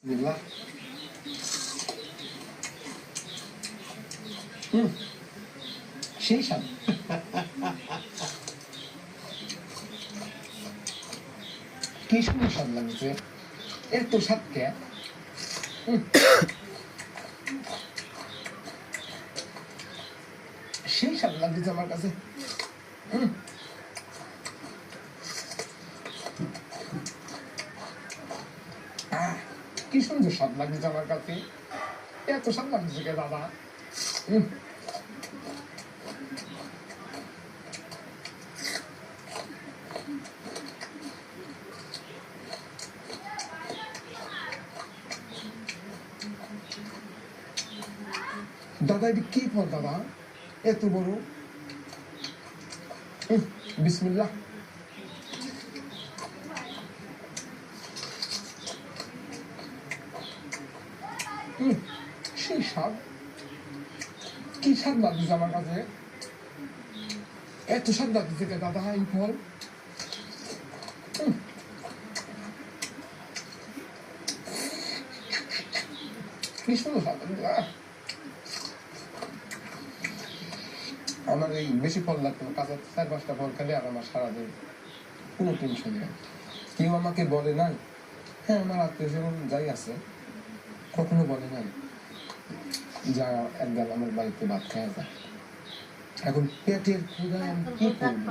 বিসমিল্লাহ। সেই স্বাদ। কি সুন্দর স্বাদ লাগছে, এত স্বাদ কে? সেই স্বাদ লাগছে আমার কাছে। কি সুন্দর স্বাদ লাগছে আমার কাছে, এত স্বাদ লাগছে কে দাদা? দাদা এটা কি ফল দাদা, এত বড়? বিসমিল্লাহ। সেই স্বাদ, কি স্বাদ লাগছে আমার কাছে, এত স্বাদ লাগছে কে দাদা এই ফল? কি সুন্দর স্বাদ। আমার এই বেশি ফল লাগতো না, কাঁচা 4-5টা ফল খেলে আর আমার সারাদিন কোনো টেনশন নেই। কেউ আমাকে বলে নাই, হ্যাঁ আমার আত্মীয় স্বজন যাই আছে কখনো বলে নাই যা একদম আমার বাড়িতে ভাত খাওয়া যায়। এখন পেটের ক্ষুধায় আমি কি করবো?